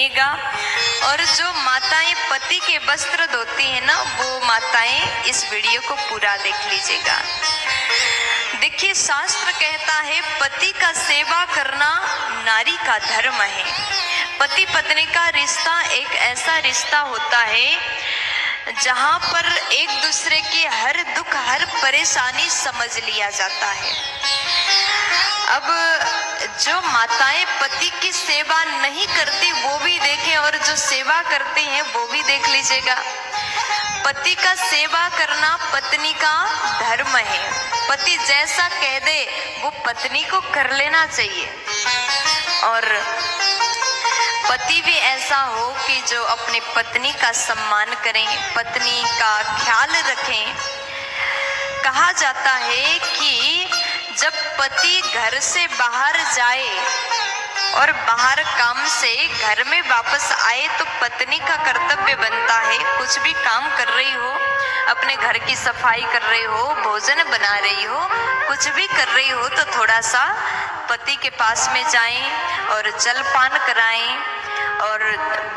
सुनिएगा। और जो माताएं पति के वस्त्र धोती हैं ना, वो माताएं इस वीडियो को पूरा देख लीजिएगा। देखिए, शास्त्र कहता है पति का सेवा करना नारी का धर्म है। पति पत्नी का रिश्ता एक ऐसा रिश्ता होता है जहां पर एक दूसरे की हर दुख हर परेशानी समझ लिया जाता है। अब जो माताएं पति की सेवा नहीं करती वो भी देखें, और जो सेवा करती हैं वो भी देख लीजिएगा। पति का सेवा करना पत्नी का धर्म है। पति जैसा कह दे वो पत्नी को कर लेना चाहिए। और पति भी ऐसा हो कि जो अपनी पत्नी का सम्मान करें, पत्नी का ख्याल रखें। कहा जाता है कि जब पति घर से बाहर जाए और बाहर काम से घर में वापस आए तो पत्नी का कर्तव्य बनता है, कुछ भी काम कर रही हो, अपने घर की सफाई कर रही हो, भोजन बना रही हो, कुछ भी कर रही हो, तो थोड़ा सा पति के पास में जाएं और जलपान कराएं और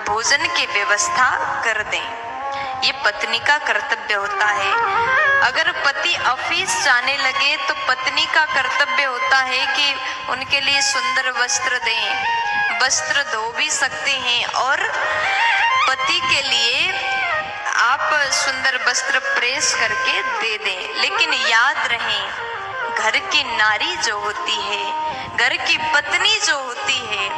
भोजन की व्यवस्था कर दें। ये पत्नी का कर्तव्य होता है। अगर पति ऑफिस जाने लगे तो पत्नी का कर्तव्य होता है कि उनके लिए सुंदर वस्त्र दें। वस्त्र धो भी सकते हैं और पति के लिए आप सुंदर वस्त्र प्रेस करके दे दें। लेकिन याद रहे, घर की नारी जो होती है, घर की पत्नी जो होती है,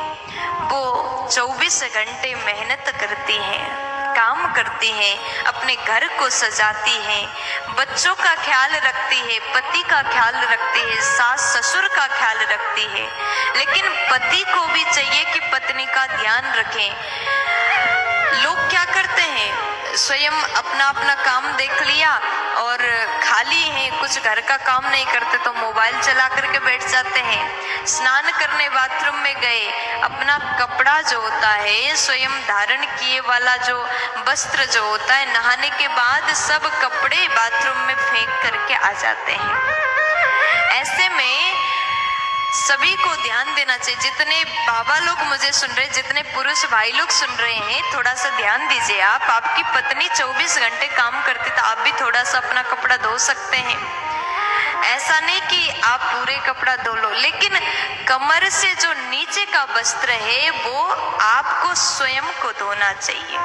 वो 24 घंटे मेहनत करती है, काम करती हैं, अपने घर को सजाती हैं, बच्चों का ख्याल रखती है, पति का ख्याल रखती है, सास ससुर का ख्याल रखती है। लेकिन पति को भी चाहिए कि पत्नी का ध्यान रखें। लोग क्या करते हैं, स्वयं अपना अपना काम देख लिया और खाली हैं, कुछ घर का काम नहीं करते तो मोबाइल चला करके बैठ जाते हैं। स्नान करने बाथरूम में गए, अपना कपड़ा जो होता है, स्वयं धारण किए वाला जो वस्त्र जो होता है, नहाने के बाद सब कपड़े बाथरूम में फेंक करके आ जाते हैं। ऐसे में सभी को ध्यान देना चाहिए। जितने बाबा लोग मुझे सुन रहे, जितने पुरुष भाई लोग सुन रहे हैं, थोड़ा सा ध्यान दीजिए। आप, आपकी पत्नी 24 घंटे काम करती तो आप भी थोड़ा सा अपना कपड़ा धो सकते हैं। ऐसा नहीं कि आप पूरे कपड़ा धो लो, लेकिन कमर से जो नीचे का वस्त्र है वो आपको स्वयं को धोना चाहिए,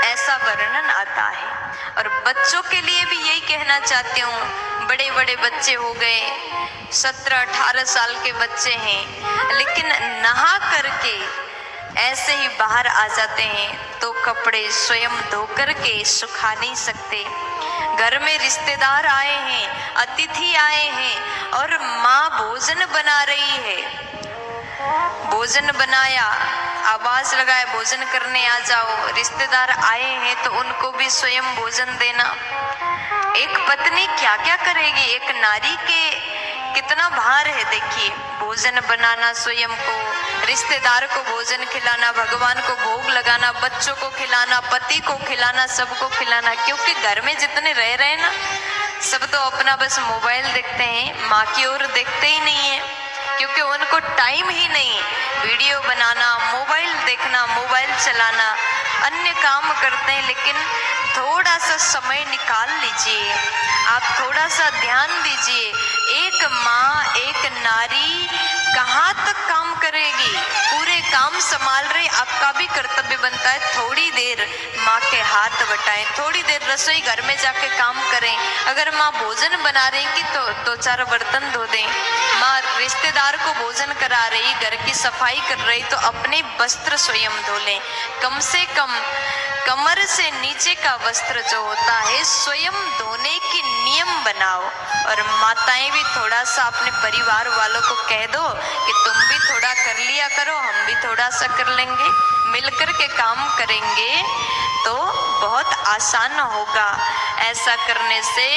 ऐसा वर्णन आता है। और बच्चों के लिए भी यही कहना चाहती हूँ। बड़े बड़े बच्चे हो गए, 17-18 साल के बच्चे हैं, लेकिन नहा करके ऐसे ही बाहर आ जाते हैं तो कपड़े स्वयं धो करके सुखा नहीं सकते। घर में रिश्तेदार आए हैं, अतिथि आए हैं और माँ भोजन बना रही है, भोजन बनाया, आवाज लगाए भोजन करने आ जाओ, रिश्तेदार आए हैं तो उनको भी स्वयं भोजन देना। एक पत्नी क्या क्या करेगी, एक नारी के कितना भार है। देखिए, भोजन बनाना स्वयं को, रिश्तेदार को भोजन खिलाना, भगवान को भोग लगाना, बच्चों को खिलाना, पति को खिलाना, सबको खिलाना। क्योंकि घर में जितने रह रहे हैं ना, सब तो अपना बस मोबाइल देखते हैं, माँ की ओर देखते ही नहीं है, क्योंकि उनको टाइम ही नहीं। वीडियो बनाना, मोबाइल देखना, मोबाइल चलाना, अन्य काम करते हैं। लेकिन थोड़ा सा समय निकाल लीजिए, आप थोड़ा सा ध्यान दीजिए। एक माँ, एक नारी कहाँ तक काम करेगी, पूरे काम संभाल रहे, आपका भी कर्तव्य बनता है थोड़ी देर माँ के हाथ बटाएं, थोड़ी देर रसोई घर में जाके काम करें। अगर माँ भोजन बना रही तो 2-4 बर्तन धो दें। माँ रिश्तेदार को भोजन करा रही, घर की सफाई कर रही तो अपने वस्त्र स्वयं धो लें। कम से कम कमर से नीचे का वस्त्र जो होता है स्वयं धोने की नियम बनाओ। और माताएं भी थोड़ा सा अपने परिवार वालों को कह दो कि तुम भी थोड़ा कर लिया करो, हम भी थोड़ा सा कर लेंगे, मिलकर के काम करेंगे तो बहुत आसान होगा। ऐसा करने से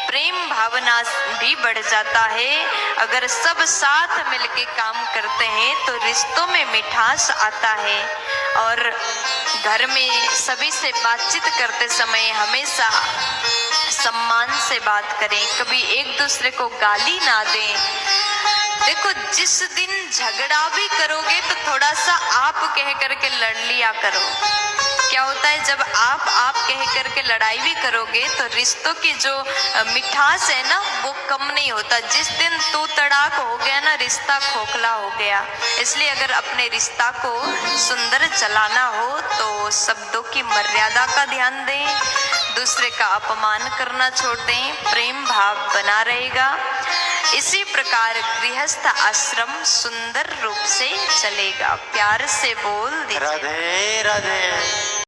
प्रेम भावना भी बढ़ जाता है। अगर सब साथ मिलके काम करते हैं तो रिश्तों में मिठास आता है। और घर में सभी से बातचीत करते समय हमेशा सम्मान से बात करें, कभी एक दूसरे को गाली ना दें। देखो, जिस दिन झगड़ा भी करोगे तो थोड़ा सा आप कह करके लड़ लिया करो। क्या होता है, जब आप कह करके लड़ाई भी करोगे तो रिश्तों की जो मिठास है ना वो कम नहीं होता। जिस दिन तू तड़ाक हो गया ना, रिश्ता खोखला हो गया। इसलिए अगर अपने रिश्ता को सुंदर चलाना हो तो शब्दों की मर्यादा का ध्यान दें, दूसरे का अपमान करना छोड़ दें, प्रेम भाव बना रहेगा। इसी प्रकार गृहस्थ आश्रम सुंदर रूप से चलेगा। प्यार से बोल दीजिए राधे राधे।